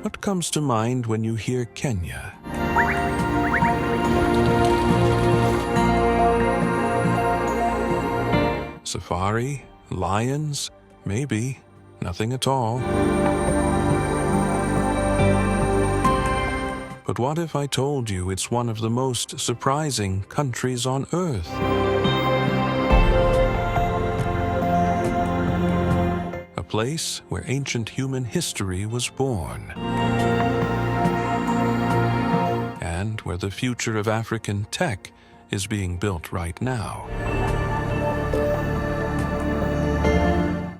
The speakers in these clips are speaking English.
What comes to mind when you hear Kenya? Safari? Lions? Maybe. Nothing at all. But what if I told you it's one of the most surprising countries on Earth? A place where ancient human history was born. And where the future of African tech is being built right now.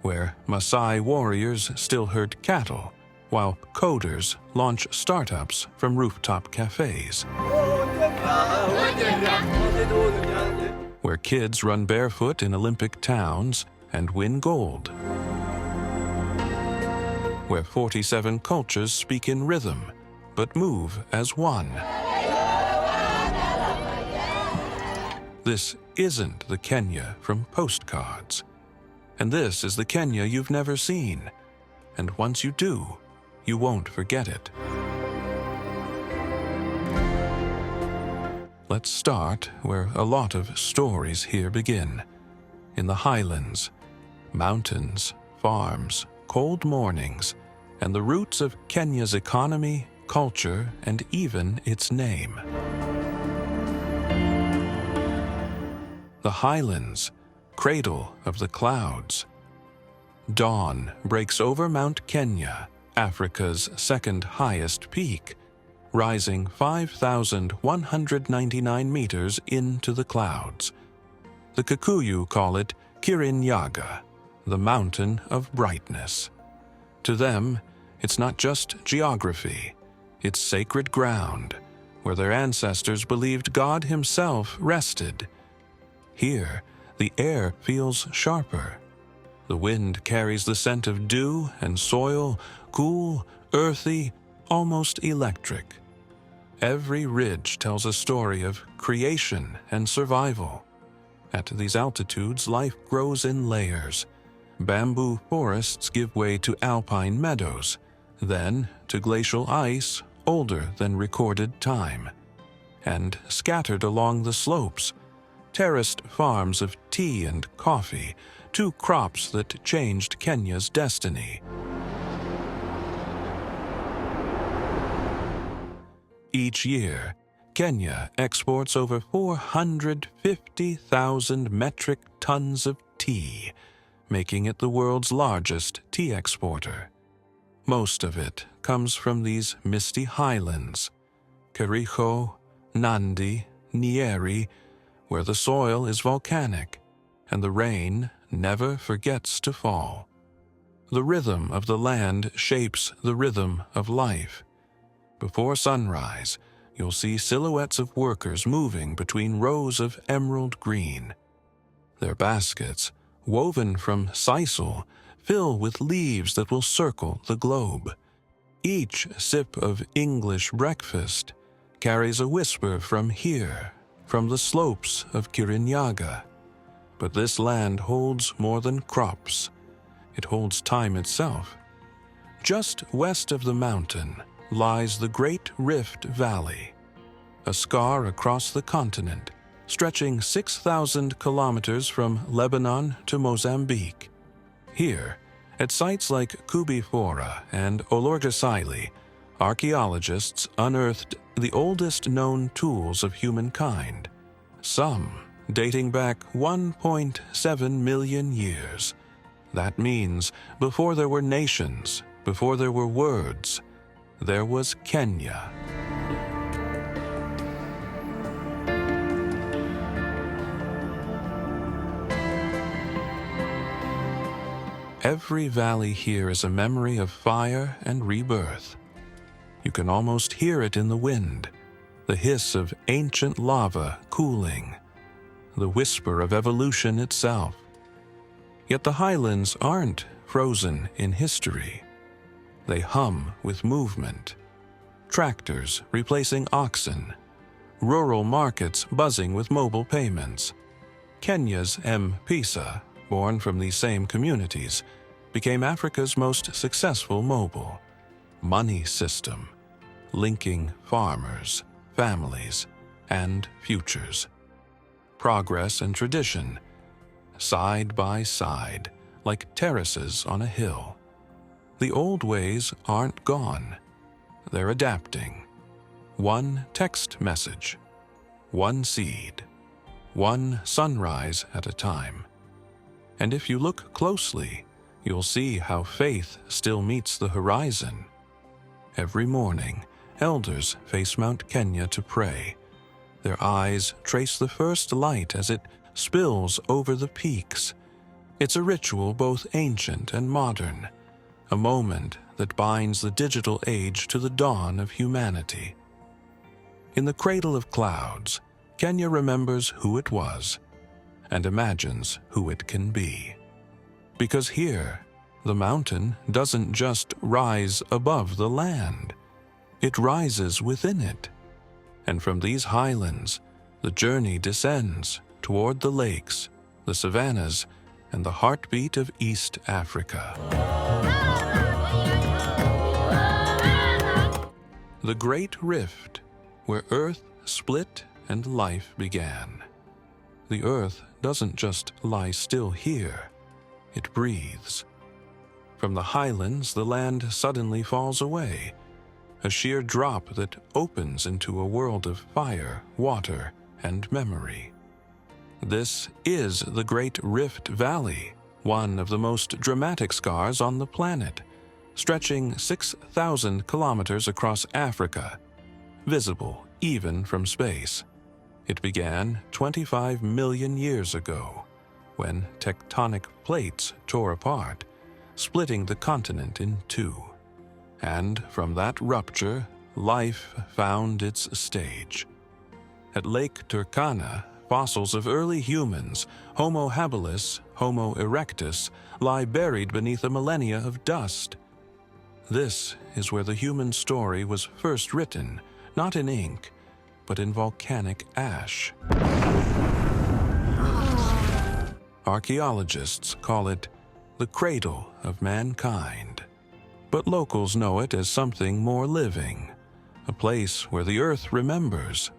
Where Maasai warriors still herd cattle, while coders launch startups from rooftop cafes. Where kids run barefoot in Olympic towns and win gold. Where 47 cultures speak in rhythm, but move as one. This isn't the Kenya from postcards. And this is the Kenya you've never seen. And once you do, you won't forget it. Let's start where a lot of stories here begin. In the highlands, mountains, farms, cold mornings, and the roots of Kenya's economy, culture, and even its name. The highlands, cradle of the clouds. Dawn breaks over Mount Kenya, Africa's second highest peak, rising 5,199 meters into the clouds. The Kikuyu call it Kirinyaga, the mountain of brightness. To them, it's not just geography, it's sacred ground, where their ancestors believed God himself rested. Here, the air feels sharper. The wind carries the scent of dew and soil, cool, earthy, almost electric. Every ridge tells a story of creation and survival. At these altitudes, life grows in layers. Bamboo forests give way to alpine meadows, then to glacial ice older than recorded time. And scattered along the slopes, terraced farms of tea and coffee, two crops that changed Kenya's destiny. Each year, Kenya exports over 450,000 metric tons of tea, making it the world's largest tea exporter. Most of it comes from these misty highlands, Kericho, Nandi, Nyeri, where the soil is volcanic and the rain never forgets to fall. The rhythm of the land shapes the rhythm of life. Before sunrise, you'll see silhouettes of workers moving between rows of emerald green. Their baskets, woven from sisal, fill with leaves that will circle the globe. Each sip of English breakfast carries a whisper from here, from the slopes of Kirinyaga. But this land holds more than crops. It holds time itself. Just west of the mountain lies the Great Rift Valley, a scar across the continent, stretching 6,000 kilometers from Lebanon to Mozambique. Here, at sites like Kubifora and Olorgesailie, archaeologists unearthed the oldest known tools of humankind, some dating back 1.7 million years. That means before there were nations, before there were words, there was Kenya. Every valley here is a memory of fire and rebirth. You can almost hear it in the wind, the hiss of ancient lava cooling, the whisper of evolution itself. Yet the highlands aren't frozen in history. They hum with movement. Tractors replacing oxen, rural markets buzzing with mobile payments. Kenya's M-Pesa, born from these same communities, became Africa's most successful mobile money system, linking farmers, families, and futures. Progress and tradition, side by side, like terraces on a hill. The old ways aren't gone. They're adapting. One text message, one seed, one sunrise at a time. And if you look closely, you'll see how faith still meets the horizon. Every morning, elders face Mount Kenya to pray. Their eyes trace the first light as it spills over the peaks. It's a ritual both ancient and modern, a moment that binds the digital age to the dawn of humanity. In the cradle of clouds, Kenya remembers who it was and imagines who it can be. Because here, the mountain doesn't just rise above the land, it rises within it. And from these highlands, the journey descends toward the lakes, the savannas, and the heartbeat of East Africa. The Great Rift, where Earth split and life began. The Earth doesn't just lie still here, it breathes. From the highlands, the land suddenly falls away, a sheer drop that opens into a world of fire, water, and memory. This is the Great Rift Valley, one of the most dramatic scars on the planet, stretching 6,000 kilometers across Africa, visible even from space. It began 25 million years ago, when tectonic plates tore apart, splitting the continent in two. And from that rupture, life found its stage. At Lake Turkana, fossils of early humans, Homo habilis, Homo erectus, lie buried beneath a millennia of dust. This is where the human story was first written, not in ink, but in volcanic ash. Archaeologists call it the cradle of mankind, but locals know it as something more living, a place where the earth remembers.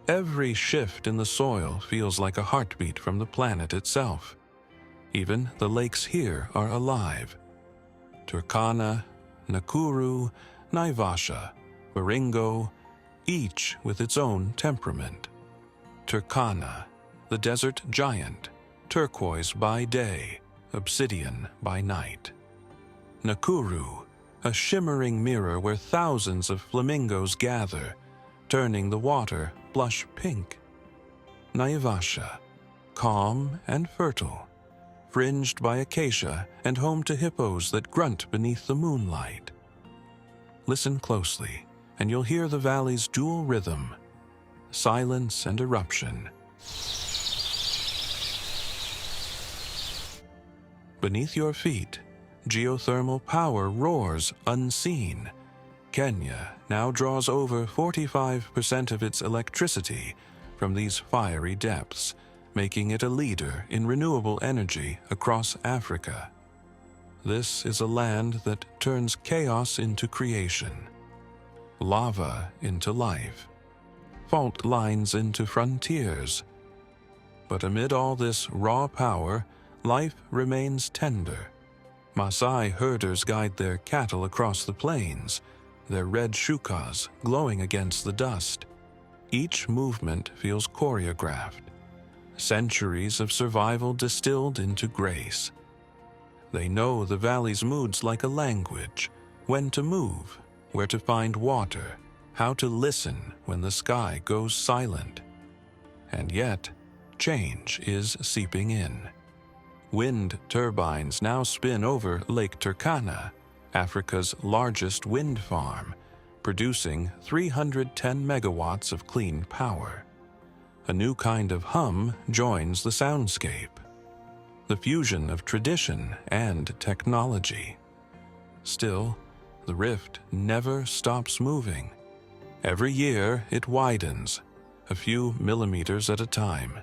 Every shift in the soil feels like a heartbeat from the planet itself. Even the lakes here are alive. Turkana, Nakuru, Naivasha, Baringo, each with its own temperament. Turkana, the desert giant, turquoise by day, obsidian by night. Nakuru, a shimmering mirror where thousands of flamingos gather, turning the water blush pink. Naivasha, calm and fertile, fringed by acacia and home to hippos that grunt beneath the moonlight. Listen closely, and you'll hear the valley's dual rhythm, silence and eruption. Beneath your feet, geothermal power roars unseen. Kenya now draws over 45% of its electricity from these fiery depths, making it a leader in renewable energy across Africa. This is a land that turns chaos into creation, lava into life, fault lines into frontiers. But amid all this raw power, life remains tender. Maasai herders guide their cattle across the plains, their red shukas glowing against the dust. Each movement feels choreographed, centuries of survival distilled into grace. They know the valley's moods like a language, when to move, where to find water, how to listen when the sky goes silent. And yet, change is seeping in. Wind turbines now spin over Lake Turkana, Africa's largest wind farm, producing 310 megawatts of clean power. A new kind of hum joins the soundscape, the fusion of tradition and technology. Still, the rift never stops moving. Every year it widens, a few millimeters at a time,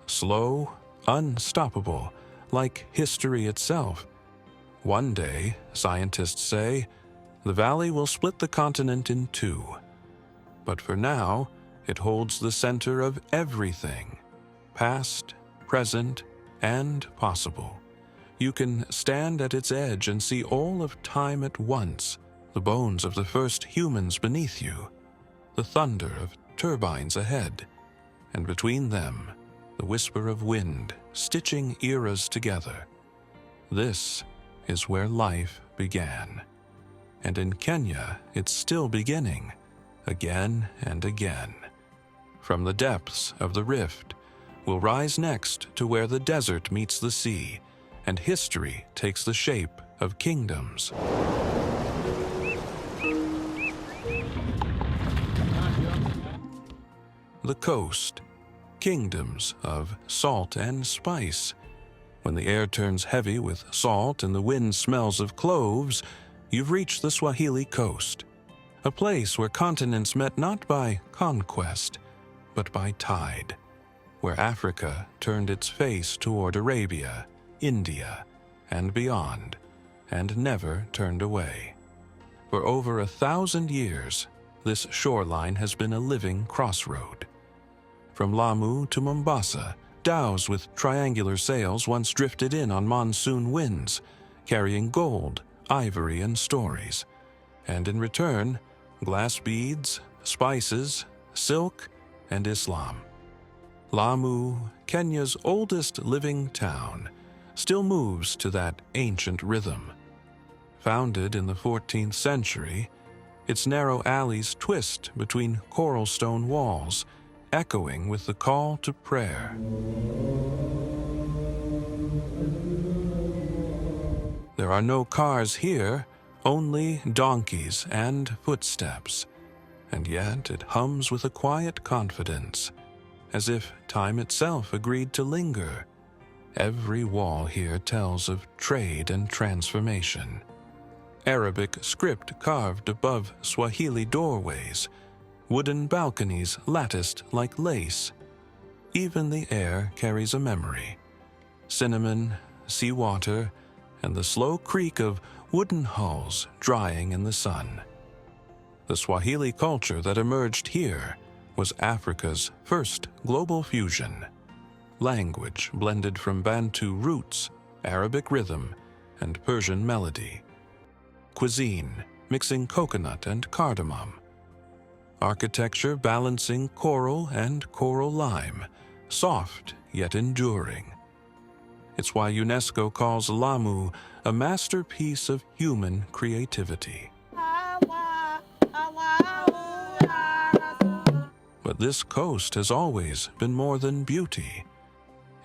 slow, unstoppable, like history itself. One day, scientists say, the valley will split the continent in two. But for now, it holds the center of everything, past, present, and possible. You can stand at its edge and see all of time at once, the bones of the first humans beneath you, the thunder of turbines ahead, and between them, the whisper of wind stitching eras together. This is where life began. And in Kenya, it's still beginning, again and again. From the depths of the rift, we'll rise next to where the desert meets the sea, and history takes the shape of kingdoms. The coast, kingdoms of salt and spice. When the air turns heavy with salt and the wind smells of cloves, you've reached the Swahili coast, a place where continents met not by conquest, but by tide, where Africa turned its face toward Arabia, India, and beyond, and never turned away. For over 1,000 years, this shoreline has been a living crossroad. From Lamu to Mombasa, dhows with triangular sails once drifted in on monsoon winds, carrying gold, ivory, and stories. And in return, glass beads, spices, silk, and Islam. Lamu, Kenya's oldest living town, still moves to that ancient rhythm. Founded in the 14th century, its narrow alleys twist between coral stone walls, echoing with the call to prayer. There are no cars here, only donkeys and footsteps, and yet it hums with a quiet confidence, as if time itself agreed to linger. Every wall here tells of trade and transformation. Arabic script carved above Swahili doorways, wooden balconies latticed like lace. Even the air carries a memory. Cinnamon, seawater, and the slow creak of wooden hulls drying in the sun. The Swahili culture that emerged here was Africa's first global fusion. Language blended from Bantu roots, Arabic rhythm, and Persian melody. Cuisine mixing coconut and cardamom. Architecture balancing coral and coral lime, soft yet enduring. It's why UNESCO calls Lamu a masterpiece of human creativity. But this coast has always been more than beauty.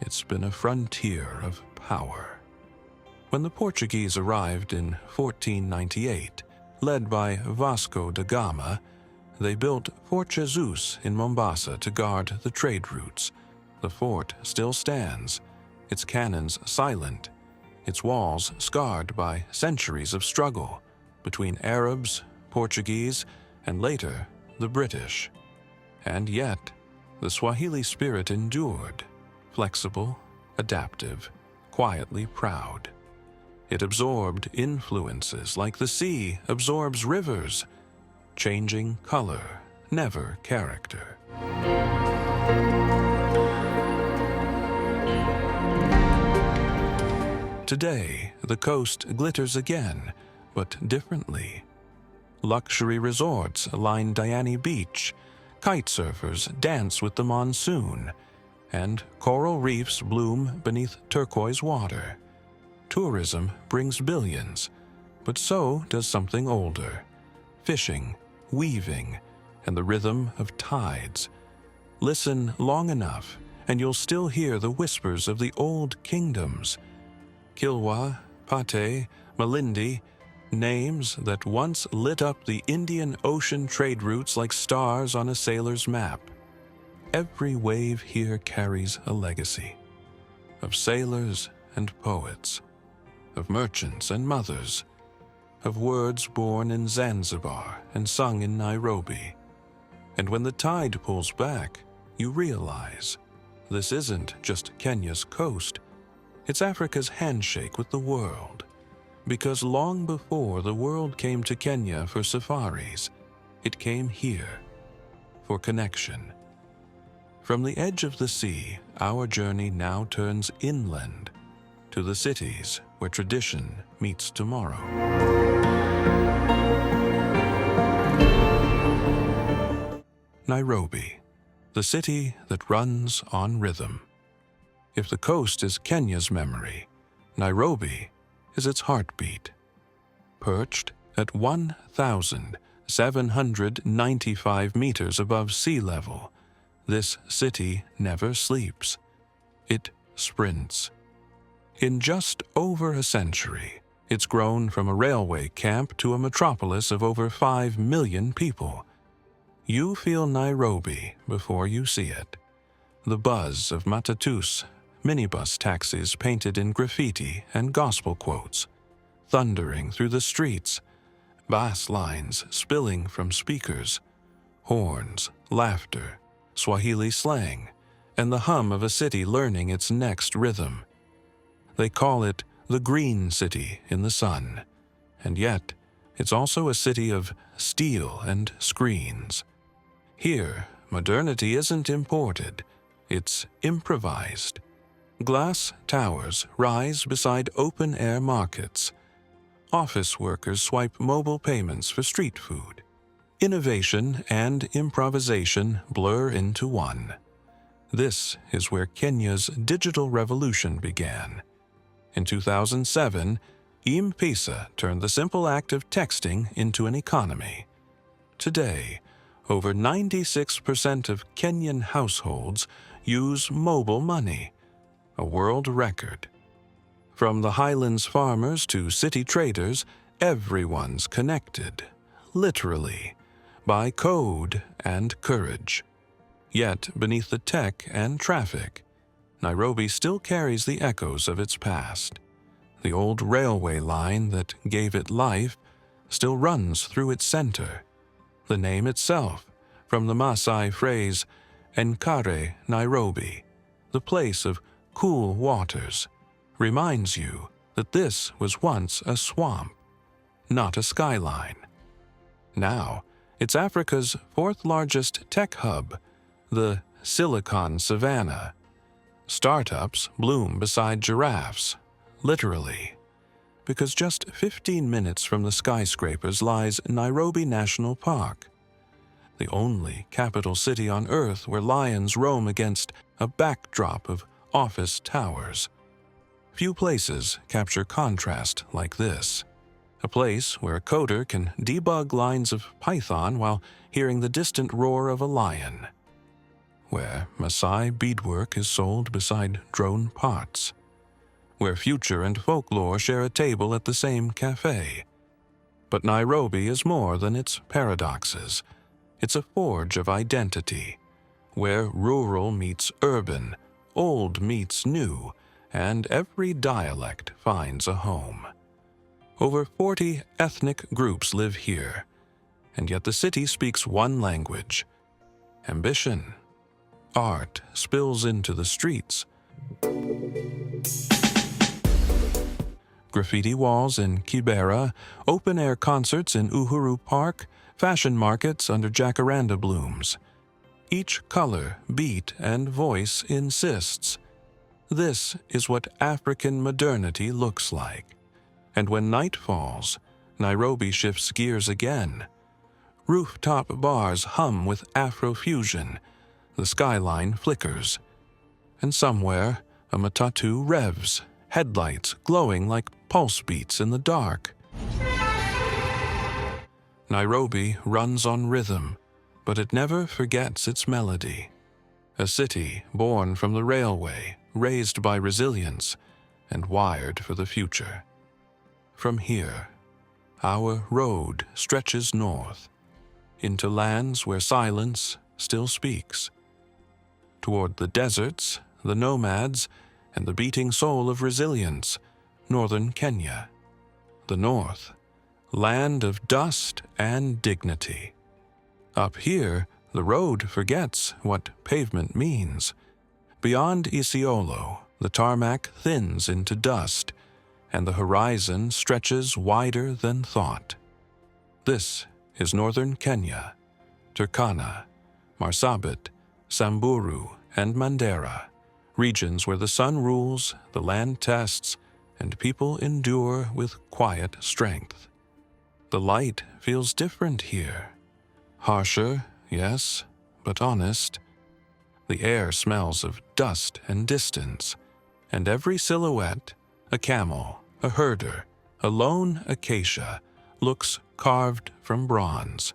It's been a frontier of power. When the Portuguese arrived in 1498, led by Vasco da Gama, they built Fort Jesus in Mombasa to guard the trade routes. The fort still stands, its cannons silent, its walls scarred by centuries of struggle between Arabs, Portuguese, and later the British. And yet, the Swahili spirit endured, flexible, adaptive, quietly proud. It absorbed influences like the sea absorbs rivers, changing color, never character. Today, the coast glitters again, but differently. Luxury resorts line Diani Beach, kite surfers dance with the monsoon, and coral reefs bloom beneath turquoise water. Tourism brings billions, but so does something older: fishing, weaving, and the rhythm of tides. Listen long enough, and you'll still hear the whispers of the old kingdoms. Kilwa, Pate, Malindi, names that once lit up the Indian Ocean trade routes like stars on a sailor's map. Every wave here carries a legacy of sailors and poets, of merchants and mothers, of words born in Zanzibar and sung in Nairobi. And when the tide pulls back, you realize this isn't just Kenya's coast. It's Africa's handshake with the world. Because long before the world came to Kenya for safaris, it came here for connection. From the edge of the sea, our journey now turns inland to the cities where tradition meets tomorrow. Nairobi, the city that runs on rhythm. If the coast is Kenya's memory, Nairobi is its heartbeat. Perched at 1,795 meters above sea level, this city never sleeps. It sprints. In just over a century, it's grown from a railway camp to a metropolis of over 5 million people. You feel Nairobi before you see it. The buzz of matatus, minibus taxis painted in graffiti and gospel quotes, thundering through the streets, bass lines spilling from speakers, horns, laughter, Swahili slang, and the hum of a city learning its next rhythm. They call it the Green City in the sun, and yet it's also a city of steel and screens. Here, modernity isn't imported, it's improvised. Glass towers rise beside open-air markets. Office workers swipe mobile payments for street food. Innovation and improvisation blur into one. This is where Kenya's digital revolution began. In 2007, M-Pesa turned the simple act of texting into an economy. Today, over 96% of Kenyan households use mobile money, a world record. From the highlands farmers to city traders, everyone's connected, literally, by code and courage. Yet, beneath the tech and traffic, Nairobi still carries the echoes of its past. The old railway line that gave it life still runs through its center. The name itself, from the Maasai phrase, Nkare Nairobi, the place of cool waters, reminds you that this was once a swamp, not a skyline. Now, it's Africa's fourth-largest tech hub, the Silicon Savannah. Startups bloom beside giraffes, literally, because just 15 minutes from the skyscrapers lies Nairobi National Park, the only capital city on Earth where lions roam against a backdrop of office towers. Few places capture contrast like this. A place where a coder can debug lines of Python while hearing the distant roar of a lion. Where Maasai beadwork is sold beside drone parts. Where future and folklore share a table at the same cafe. But Nairobi is more than its paradoxes. It's a forge of identity, where rural meets urban, old meets new, and every dialect finds a home. Over 40 ethnic groups live here, and yet the city speaks one language: ambition. Art spills into the streets. Graffiti walls in Kibera, open-air concerts in Uhuru Park, fashion markets under jacaranda blooms. Each color, beat, and voice insists. This is what African modernity looks like. And when night falls, Nairobi shifts gears again. Rooftop bars hum with Afrofusion. The skyline flickers. And somewhere, a matatu revs, headlights glowing like pulse beats in the dark. Nairobi runs on rhythm, but it never forgets its melody. A city born from the railway, raised by resilience, and wired for the future. From here, our road stretches north, into lands where silence still speaks. Toward the deserts, the nomads, and the beating soul of resilience, northern Kenya. The north, land of dust and dignity. Up here, the road forgets what pavement means, Beyond Isiolo, the tarmac thins into dust, and the horizon stretches wider than thought. This is northern Kenya, Turkana, Marsabit, Samburu, and Mandera, regions where the sun rules, the land tests, and people endure with quiet strength. The light feels different here. Harsher, yes, but honest. The air smells of dust and distance, and every silhouette, a camel, a herder, a lone acacia, looks carved from bronze.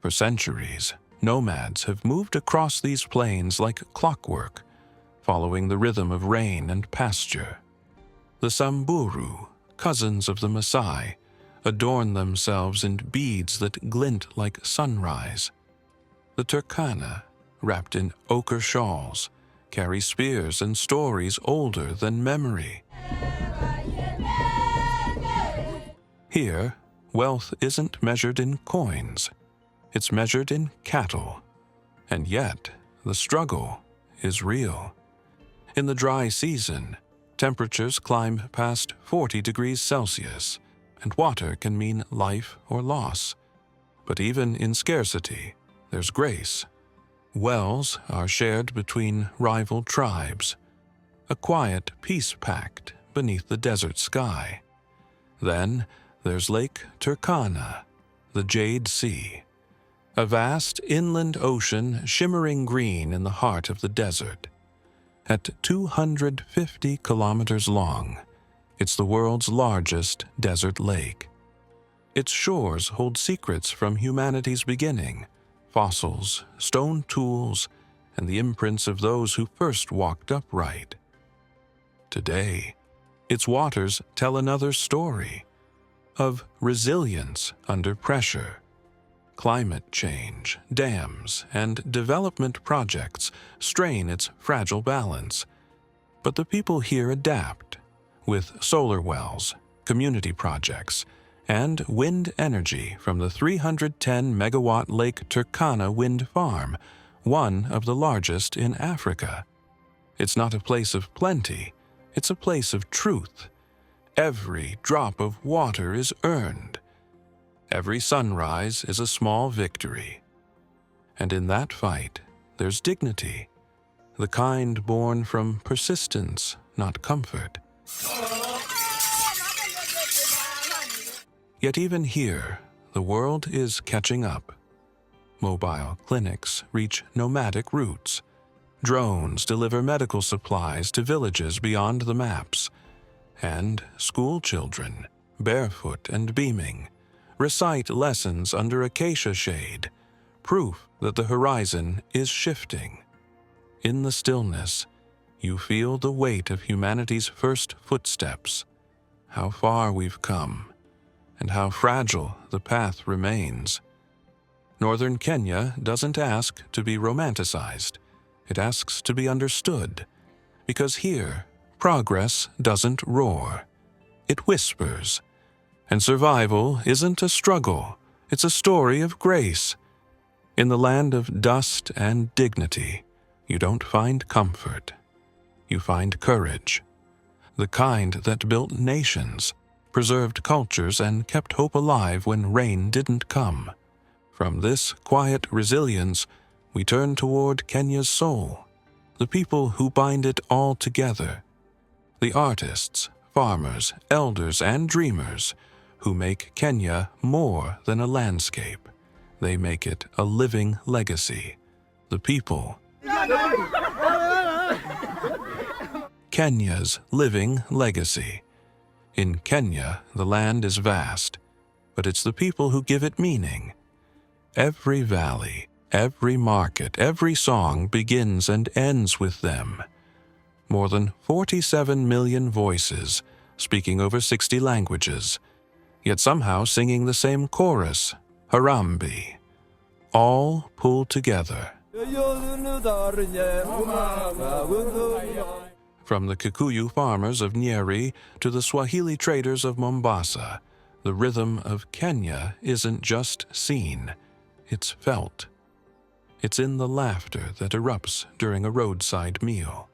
For centuries, nomads have moved across these plains like clockwork, following the rhythm of rain and pasture. The Samburu, cousins of the Maasai, adorn themselves in beads that glint like sunrise. The Turkana, wrapped in ochre shawls, carry spears and stories older than memory. Here, wealth isn't measured in coins. It's measured in cattle. And yet, the struggle is real. In the dry season, temperatures climb past 40 degrees Celsius, and water can mean life or loss. But even in scarcity, there's grace. Wells are shared between rival tribes, a quiet peace pact beneath the desert sky. Then there's Lake Turkana, the Jade Sea, a vast inland ocean shimmering green in the heart of the desert. At 250 kilometers long, it's the world's largest desert lake. Its shores hold secrets from humanity's beginning, fossils, stone tools, and the imprints of those who first walked upright. Today, its waters tell another story of resilience under pressure. Climate change, dams, and development projects strain its fragile balance. But the people here adapt with solar wells, community projects, and wind energy from the 310-megawatt Lake Turkana wind farm, one of the largest in Africa. It's not a place of plenty, it's a place of truth. Every drop of water is earned. Every sunrise is a small victory. And in that fight, there's dignity, the kind born from persistence, not comfort. Yet even here, the world is catching up. Mobile clinics reach nomadic routes. Drones deliver medical supplies to villages beyond the maps. And school children, barefoot and beaming, recite lessons under acacia shade, proof that the horizon is shifting. In the stillness, you feel the weight of humanity's first footsteps, how far we've come, and how fragile the path remains. Northern Kenya doesn't ask to be romanticized. It asks to be understood, because here, progress doesn't roar. It whispers. And survival isn't a struggle. It's a story of grace. In the land of dust and dignity, you don't find comfort. You find courage. The kind that built nations, preserved cultures, and kept hope alive when rain didn't come. From this quiet resilience, we turn toward Kenya's soul, the people who bind it all together, the artists, farmers, elders, and dreamers who make Kenya more than a landscape. They make it a living legacy. The people. Kenya's living legacy. In Kenya, the land is vast, but it's the people who give it meaning. Every valley, every market, every song begins and ends with them. More than 47 million voices, speaking over 60 languages, yet somehow singing the same chorus, Harambee. All pulled together. From the Kikuyu farmers of Nyeri to the Swahili traders of Mombasa, the rhythm of Kenya isn't just seen, it's felt. It's in the laughter that erupts during a roadside meal,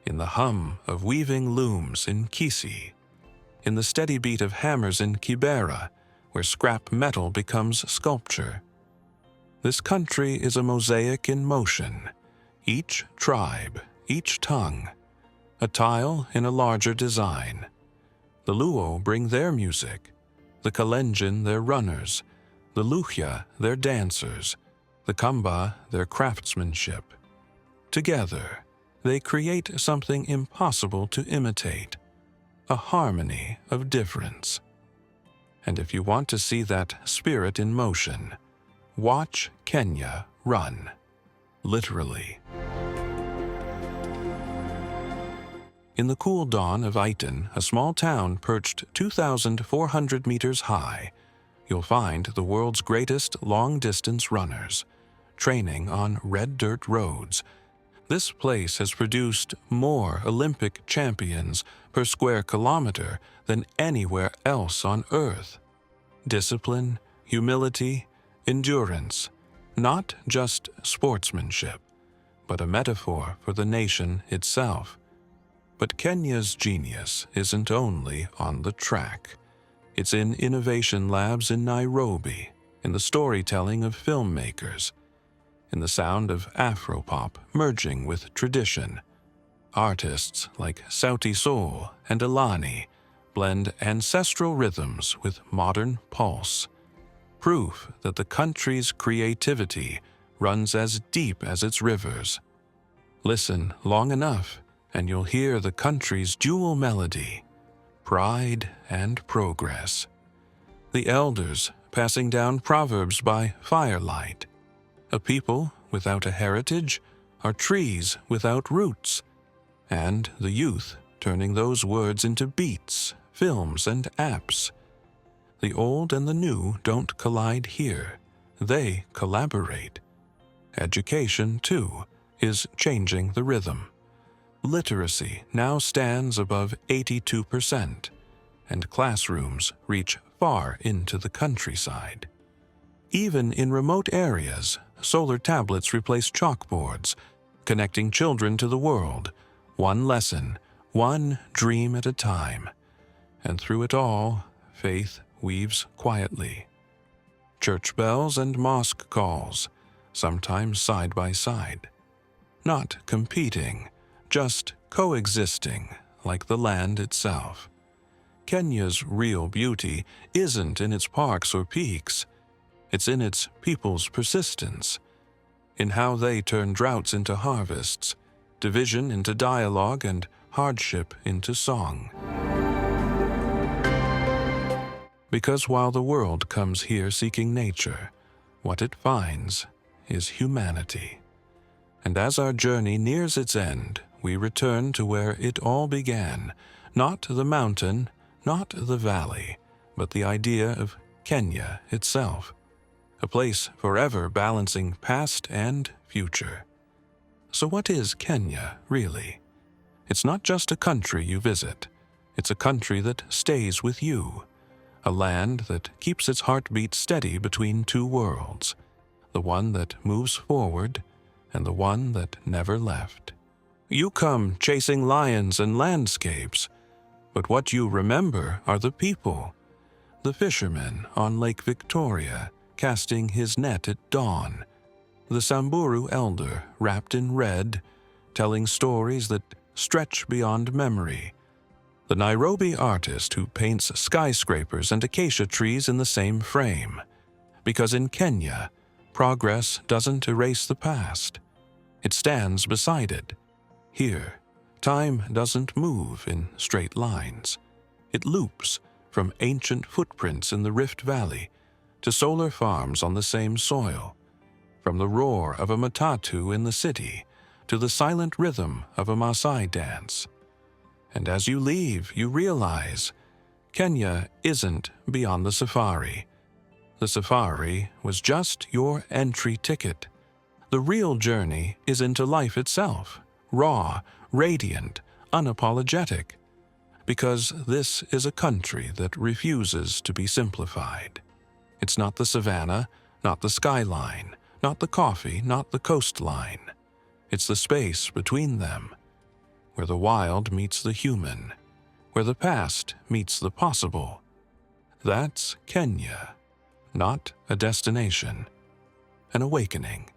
in the hum of weaving looms in Kisi, in the steady beat of hammers in Kibera, where scrap metal becomes sculpture. This country is a mosaic in motion, each tribe, each tongue, a tile in a larger design. The Luo bring their music, the Kalenjin their runners, the Luhya their dancers, the Kamba their craftsmanship. Together, they create something impossible to imitate, a harmony of difference. And if you want to see that spirit in motion, watch Kenya run, literally. In the cool dawn of Aitan, a small town perched 2,400 meters high, you'll find the world's greatest long-distance runners, training on red dirt roads. This place has produced more Olympic champions per square kilometer than anywhere else on Earth. Discipline, humility, endurance, not just sportsmanship, but a metaphor for the nation itself. But Kenya's genius isn't only on the track. It's in innovation labs in Nairobi, in the storytelling of filmmakers, in the sound of Afropop merging with tradition. Artists like Sauti Sol and Alani blend ancestral rhythms with modern pulse, proof that the country's creativity runs as deep as its rivers. Listen long enough, and you'll hear the country's dual melody, pride and progress. The elders passing down proverbs by firelight. A people without a heritage are trees without roots, and the youth turning those words into beats, films, and apps. The old and the new don't collide here. They collaborate. Education, too, is changing the rhythm. Literacy now stands above 82%, and classrooms reach far into the countryside. Even in remote areas, solar tablets replace chalkboards, connecting children to the world, one lesson, one dream at a time. And through it all, faith weaves quietly. Church bells and mosque calls, sometimes side by side. Not competing, just coexisting like the land itself. Kenya's real beauty isn't in its parks or peaks. It's in its people's persistence, in how they turn droughts into harvests, division into dialogue, and hardship into song. Because while the world comes here seeking nature, what it finds is humanity. And as our journey nears its end, we return to where it all began, not the mountain, not the valley, but the idea of Kenya itself, a place forever balancing past and future. So what is Kenya, really? It's not just a country you visit. It's a country that stays with you, a land that keeps its heartbeat steady between two worlds, the one that moves forward and the one that never left. You come chasing lions and landscapes, but what you remember are the people. The fisherman on Lake Victoria casting his net at dawn, the Samburu elder wrapped in red, telling stories that stretch beyond memory, the Nairobi artist who paints skyscrapers and acacia trees in the same frame. Because in Kenya, progress doesn't erase the past. It stands beside it. Here, time doesn't move in straight lines. It loops from ancient footprints in the Rift Valley to solar farms on the same soil, from the roar of a matatu in the city to the silent rhythm of a Maasai dance. And as you leave, you realize Kenya isn't beyond the safari. The safari was just your entry ticket. The real journey is into life itself, raw, radiant, unapologetic, because this is a country that refuses to be simplified. It's not the Savannah, not the skyline, Not the coffee, not the coastline. It's the space between them, where the wild meets the human, where the past meets the possible. That's Kenya, not a destination, an awakening.